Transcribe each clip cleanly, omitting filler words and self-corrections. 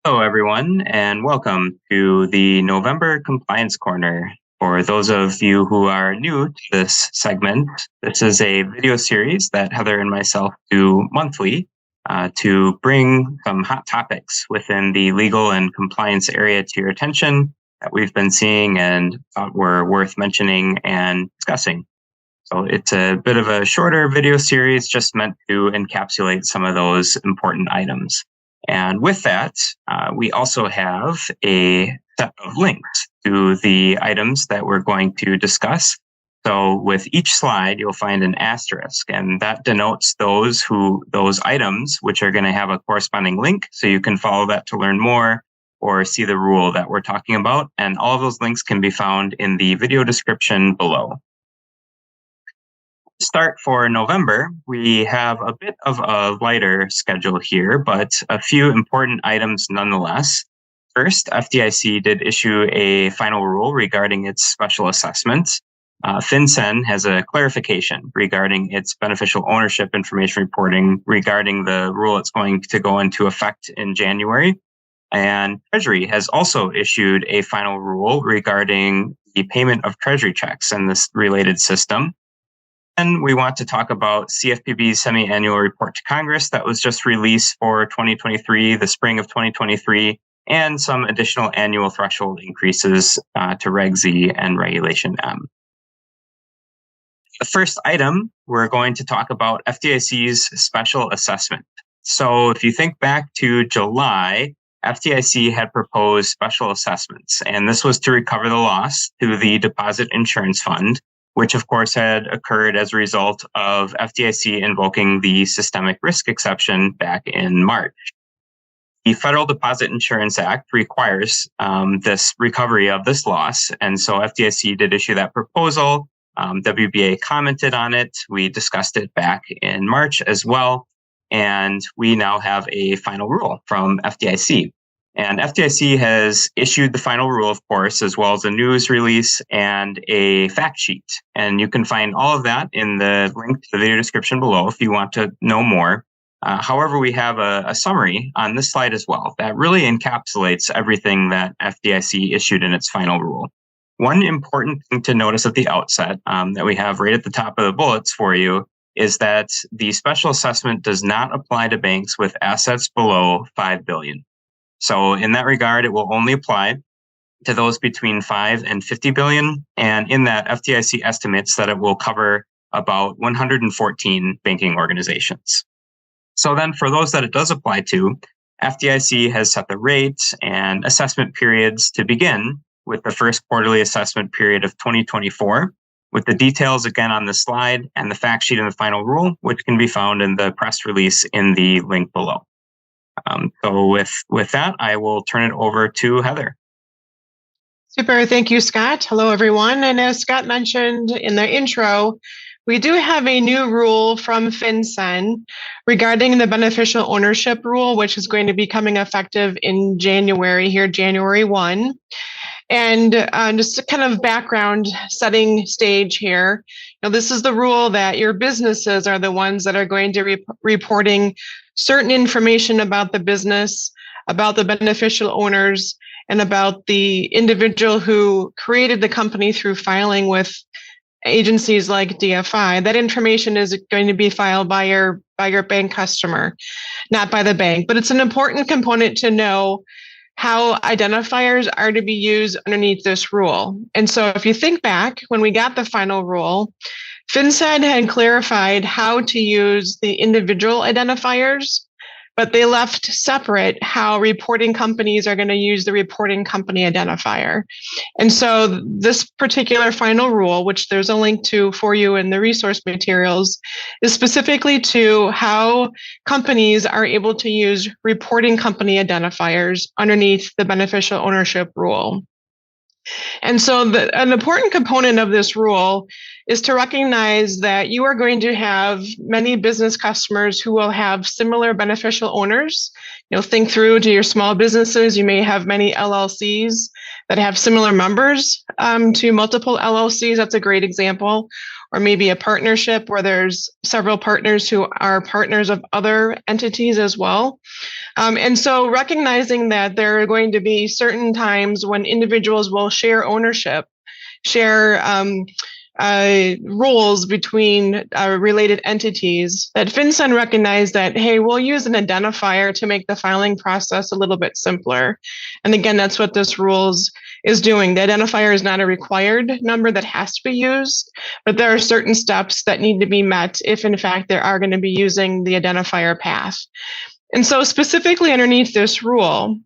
Hello, everyone, and welcome to the November Compliance Corner. For those of you who are new to this segment, this is a video series that Heather and myself do monthly to bring some hot topics within the legal and compliance area to your attention that we've been seeing and thought were worth mentioning and discussing. So it's a bit of a shorter video series just meant to encapsulate some of those important items. And with that, we also have a set of links to the items that we're going to discuss. So with each slide, you'll find an asterisk, and that denotes those items which are going to have a corresponding link. So you can follow that to learn more or see the rule that we're talking about. And all of those links can be found in the video description below. Start for November, we have a bit of a lighter schedule here, but a few important items nonetheless. First, FDIC did issue a final rule regarding its special assessments. FinCEN has a clarification regarding its beneficial ownership information reporting regarding the rule that's going to go into effect in January. And Treasury has also issued a final rule regarding the payment of Treasury checks and this related system. And we want to talk about CFPB's semi-annual report to Congress that was just released for 2023, the spring of 2023, and some additional annual threshold increases to Regs and Regulation M. The first item, we're going to talk about FDIC's special assessment. So if you think back to July, FDIC had proposed special assessments, and this was to recover the loss to the Deposit Insurance Fund, which of course had occurred as a result of FDIC invoking the systemic risk exception back in March. The Federal Deposit Insurance Act requires this recovery of this loss, and so FDIC did issue that proposal. WBA commented on it. We discussed it back in March as well, and we now have a final rule from FDIC. And FDIC has issued the final rule, of course, as well as a news release and a fact sheet. And you can find all of that in the link to the video description below if you want to know more. However, we have a summary on this slide as well that really encapsulates everything that FDIC issued in its final rule. One important thing to notice at the outset that we have right at the top of the bullets for you is that the special assessment does not apply to banks with assets below $5 billion. So in that regard, it will only apply to those between 5 and 50 billion. And in that, FDIC estimates that it will cover about 114 banking organizations. So then for those that it does apply to, FDIC has set the rates and assessment periods to begin with the first quarterly assessment period of 2024, with the details again on the slide and the fact sheet in the final rule, which can be found in the press release in the link below. So with that, I will turn it over to Heather. Super. Thank you, Scott. Hello, everyone. And as Scott mentioned in the intro, we do have a new rule from FinCEN regarding the beneficial ownership rule, which is going to be coming effective in January, January 1. And just a kind of background setting stage here. Now, this is the rule that your businesses are the ones that are going to be reporting certain information about the business, about the beneficial owners, and about the individual who created the company through filing with agencies like DFI. That information is going to be filed by your bank customer, not by the bank. But it's an important component to know how identifiers are to be used underneath this rule. And so if you think back, when we got the final rule, FinCEN had clarified how to use the individual identifiers, but they left separate how reporting companies are going to use the reporting company identifier. And so this particular final rule, which there's a link to for you in the resource materials, is specifically to how companies are able to use reporting company identifiers underneath the beneficial ownership rule. And so an important component of this rule is to recognize that you are going to have many business customers who will have similar beneficial owners. Think through to your small businesses. You may have many LLCs that have similar members to multiple LLCs. That's a great example. Or maybe a partnership where there's several partners who are partners of other entities as well. And so recognizing that there are going to be certain times when individuals will share ownership, share roles between related entities, that FinCEN recognized that, hey, we'll use an identifier to make the filing process a little bit simpler. And again, that's what this rules is doing. The identifier is not a required number that has to be used, but there are certain steps that need to be met if in fact they are going to be using the identifier path. And so specifically underneath this rule,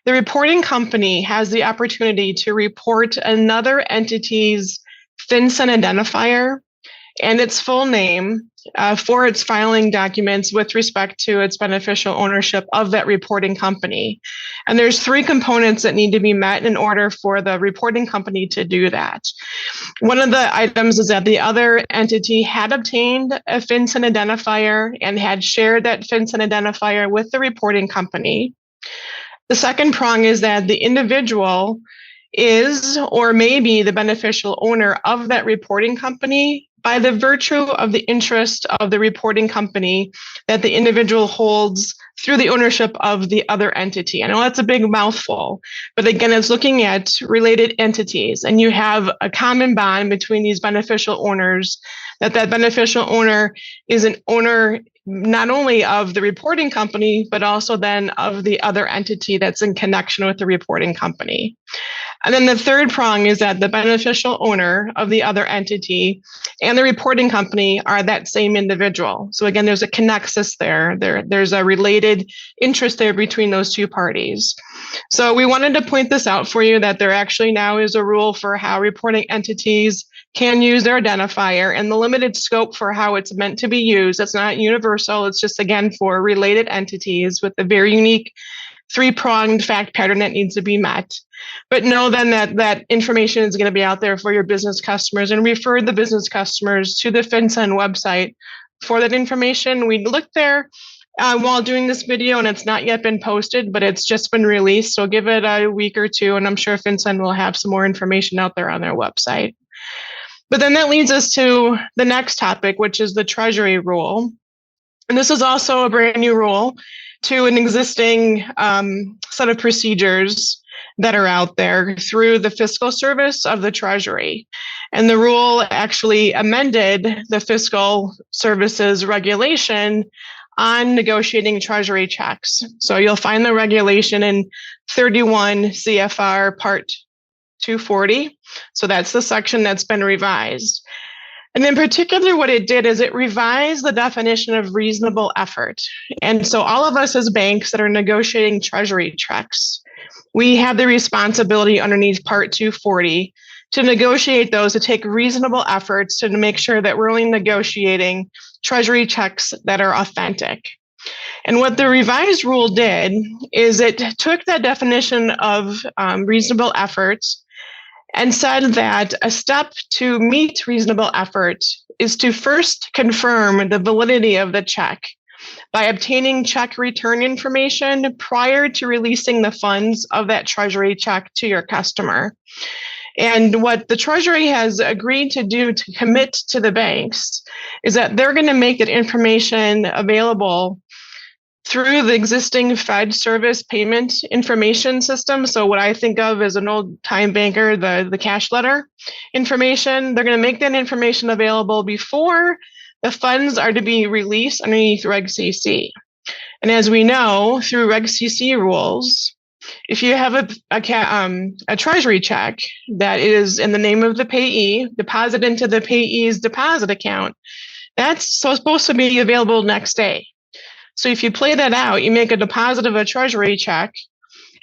the reporting company has the opportunity to report another entity's FinCEN identifier and its full name for its filing documents with respect to its beneficial ownership of that reporting company. And there's 3 components that need to be met in order for the reporting company to do that. One of the items is that the other entity had obtained a FinCEN identifier and had shared that FinCEN identifier with the reporting company. The second prong is that the individual is or may be the beneficial owner of that reporting company by the virtue of the interest of the reporting company that the individual holds through the ownership of the other entity. I know that's a big mouthful, but again, it's looking at related entities, and you have a common bond between these beneficial owners, that beneficial owner is an owner not only of the reporting company, but also then of the other entity that's in connection with the reporting company. And then the third prong is that the beneficial owner of the other entity and the reporting company are that same individual. So again, there's a connexus there. There's a related interest there between those 2 parties. So we wanted to point this out for you, that there actually now is a rule for how reporting entities can use their identifier and the limited scope for how it's meant to be used. It's not universal. It's just, again, for related entities with a very unique 3-pronged fact pattern that needs to be met. But know then that information is going to be out there for your business customers, and refer the business customers to the FinCEN website for that information. We looked there while doing this video, and it's not yet been posted, but it's just been released. So give it a week or 2, and I'm sure FinCEN will have some more information out there on their website. But then that leads us to the next topic, which is the Treasury rule. And this is also a brand new rule to an existing set of procedures that are out there through the fiscal service of the Treasury. And the rule actually amended the fiscal services regulation on negotiating Treasury checks. So you'll find the regulation in 31 CFR Part 240. So that's the section that's been revised. And in particular, what it did is it revised the definition of reasonable effort. And so all of us as banks that are negotiating Treasury checks, we have the responsibility underneath Part 240 to negotiate those, to take reasonable efforts to make sure that we're only negotiating Treasury checks that are authentic. And what the revised rule did is it took that definition of reasonable efforts and said that a step to meet reasonable effort is to first confirm the validity of the check by obtaining check return information prior to releasing the funds of that Treasury check to your customer. And what the Treasury has agreed to do to commit to the banks is that they're going to make that information available through the existing Fed service payment information system. So what I think of as an old time banker, the cash letter information, they're going to make that information available before the funds are to be released underneath Reg CC. And as we know, through Reg CC rules, if you have a Treasury check that is in the name of the payee, deposited into the payee's deposit account, that's supposed to be available next day. So if you play that out, you make a deposit of a Treasury check.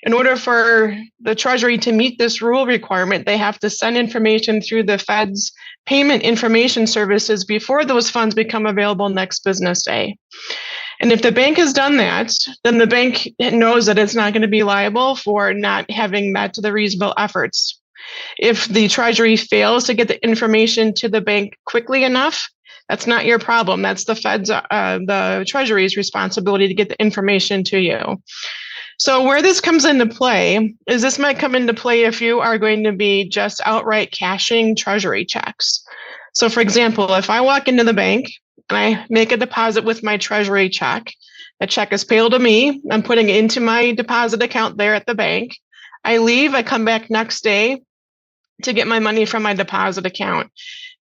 In order for the Treasury to meet this rule requirement, they have to send information through the Fed's payment information services before those funds become available next business day. And if the bank has done that, then the bank knows that it's not going to be liable for not having met the reasonable efforts. If the Treasury fails to get the information to the bank quickly enough, that's not your problem. That's the Fed's, the Treasury's responsibility to get the information to you. So where this comes into play is this might come into play if you are going to be just outright cashing Treasury checks. So for example, if I walk into the bank and I make a deposit with my Treasury check, The check is payable to me. I'm putting it into my deposit account there at the bank. I leave, I come back next day to get my money from my deposit account.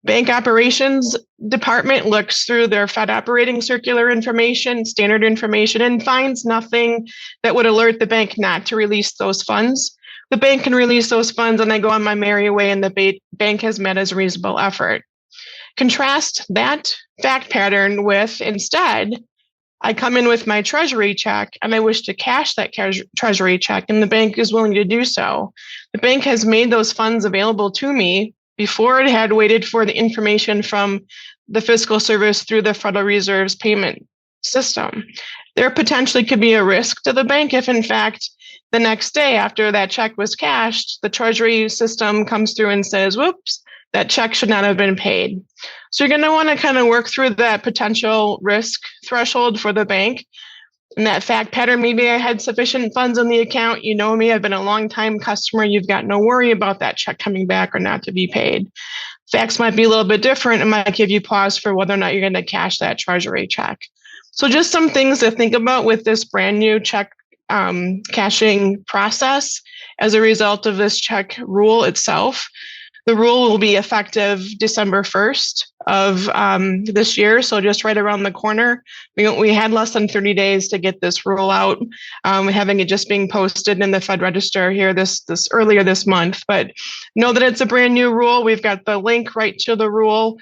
Bank operations department looks through their Fed operating circular information, standard information, and finds nothing that would alert the bank not to release those funds. The bank can release those funds and I go on my merry way, and the bank has met as a reasonable effort. Contrast that fact pattern with, instead, I come in with my Treasury check and I wish to cash that Treasury check, and the bank is willing to do so. The bank has made those funds available to me before it had waited for the information from the fiscal service through the Federal Reserve's payment system. There potentially could be a risk to the bank if, in fact, the next day after that check was cashed, the Treasury system comes through and says, whoops, that check should not have been paid. So you're going to want to kind of work through that potential risk threshold for the bank. And that fact pattern, maybe I had sufficient funds in the account. You know me, I've been a long time customer. You've got no worry about that check coming back or not to be paid. Facts might be a little bit different. It might give you pause for whether or not you're going to cash that Treasury check. So just some things to think about with this brand new check cashing process as a result of this check rule itself. The rule will be effective December 1st of this year, so just right around the corner. We had less than 30 days to get this rule out, having it just being posted in the Fed Register here this earlier this month. But know that it's a brand new rule. We've got the link right to the rule.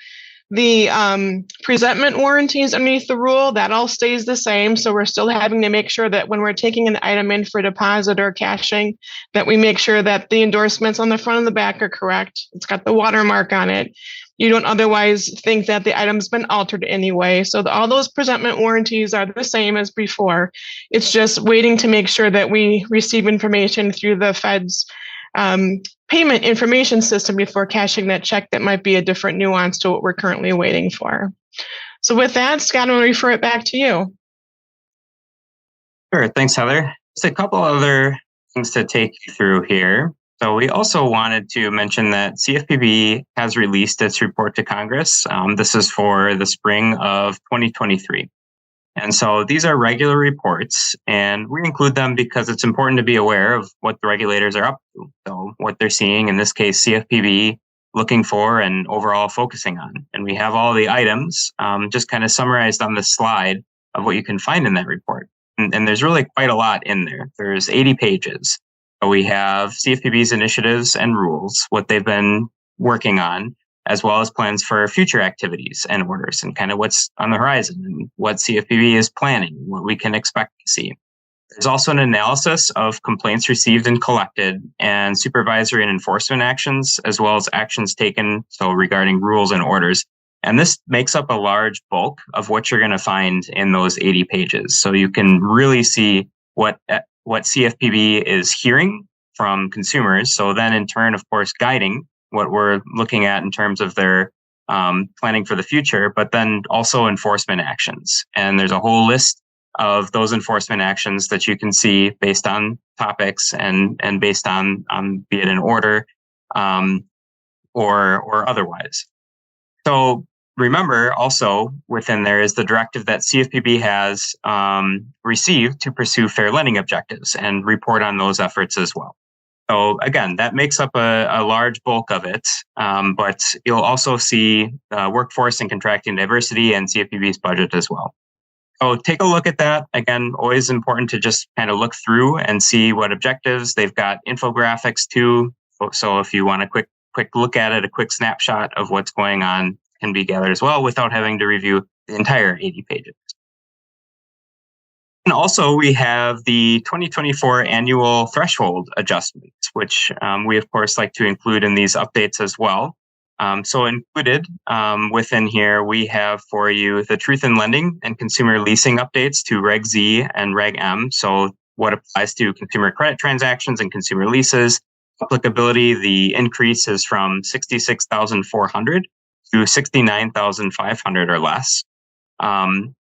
The presentment warranties underneath the rule, that all stays the same. So we're still having to make sure that when we're taking an item in for deposit or cashing, that we make sure that the endorsements on the front and the back are correct. It's got the watermark on it. You don't otherwise think that the item's been altered anyway. So all those presentment warranties are the same as before. It's just waiting to make sure that we receive information through the Fed's payment information system before cashing that check that might be a different nuance to what we're currently waiting for. So with that, Scott, I'll refer it back to you. Sure. Thanks, Heather. Just a couple other things to take you through here. So we also wanted to mention that CFPB has released its report to Congress. This is for the spring of 2023. And so these are regular reports, and we include them because it's important to be aware of what the regulators are up to. So what they're seeing, in this case, CFPB looking for and overall focusing on. And we have all the items just kind of summarized on this slide of what you can find in that report. And there's really quite a lot in there. There's 80 pages. So we have CFPB's initiatives and rules, what they've been working on, as well as plans for future activities and orders and kind of what's on the horizon and what CFPB is planning, what we can expect to see. There's also an analysis of complaints received and collected and supervisory and enforcement actions, as well as actions taken, so regarding rules and orders. And this makes up a large bulk of what you're going to find in those 80 pages. So you can really see what CFPB is hearing from consumers. So then in turn, of course, guiding what we're looking at in terms of their planning for the future, but then also enforcement actions. And there's a whole list of those enforcement actions that you can see based on topics and based on be it an order or otherwise. So remember also within there is the directive that CFPB has received to pursue fair lending objectives and report on those efforts as well. So again, that makes up a large bulk of it, but you'll also see workforce and contracting diversity and CFPB's budget as well. So take a look at that. Again, always important to just kind of look through and see what objectives. They've got infographics too. So if you want a quick look at it, a quick snapshot of what's going on can be gathered as well without having to review the entire 80 pages. And also, we have the 2024 annual threshold adjustments, which we, of course, like to include in these updates as well. So included within here, we have for you the truth in lending and consumer leasing updates to Reg Z and Reg M. So what applies to consumer credit transactions and consumer leases. Applicability, the increase is from 66,400 to 69,500 or less.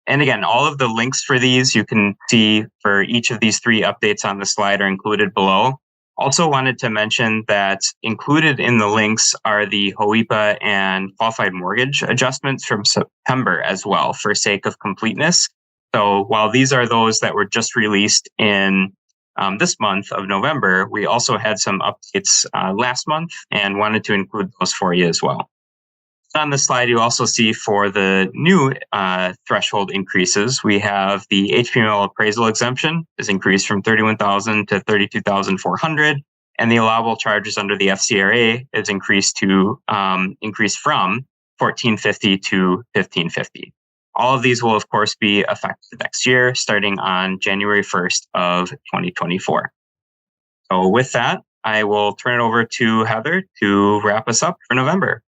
And again, all of the links for these you can see for each of these three updates on the slide are included below. Also wanted to mention that included in the links are the HOEPA and qualified mortgage adjustments from September as well, for sake of completeness. So while these are those that were just released in this month of November, we also had some updates last month and wanted to include those for you as well. On the slide, you also see for the new threshold increases, we have the HPML appraisal exemption is increased from 31,000 to 32,400, and the allowable charges under the FCRA is increased from 1,450 to 1,550. All of these will, of course, be effective next year, starting on January 1st of 2024. So with that, I will turn it over to Heather to wrap us up for November.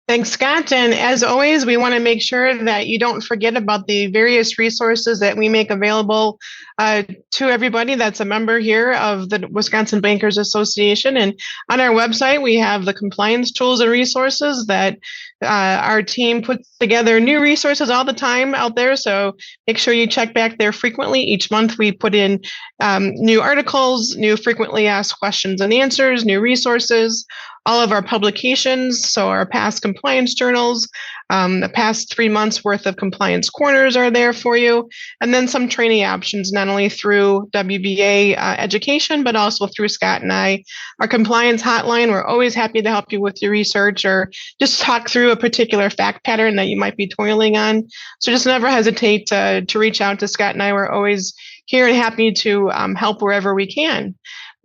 Thanks, Scott. And as always, we want to make sure that you don't forget about the various resources that we make available to everybody that's a member here of the Wisconsin Bankers Association. And on our website, we have the compliance tools and resources that our team puts together new resources all the time out there. So make sure you check back there frequently. Each month, we put in new articles, new frequently asked questions and answers, new resources, all of our publications, so our past compliance journals, the past 3 months worth of compliance corners are there for you, and then some training options, not only through WBA education, but also through Scott and I. Our compliance hotline, we're always happy to help you with your research or just talk through a particular fact pattern that you might be toiling on. So just never hesitate to reach out to Scott and I. We're always here and happy to help wherever we can.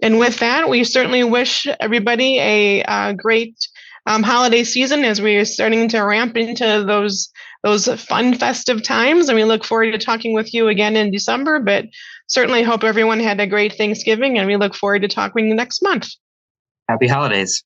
And with that, we certainly wish everybody a great holiday season as we are starting to ramp into those fun festive times. And we look forward to talking with you again in December, but certainly hope everyone had a great Thanksgiving, and we look forward to talking next month. Happy holidays.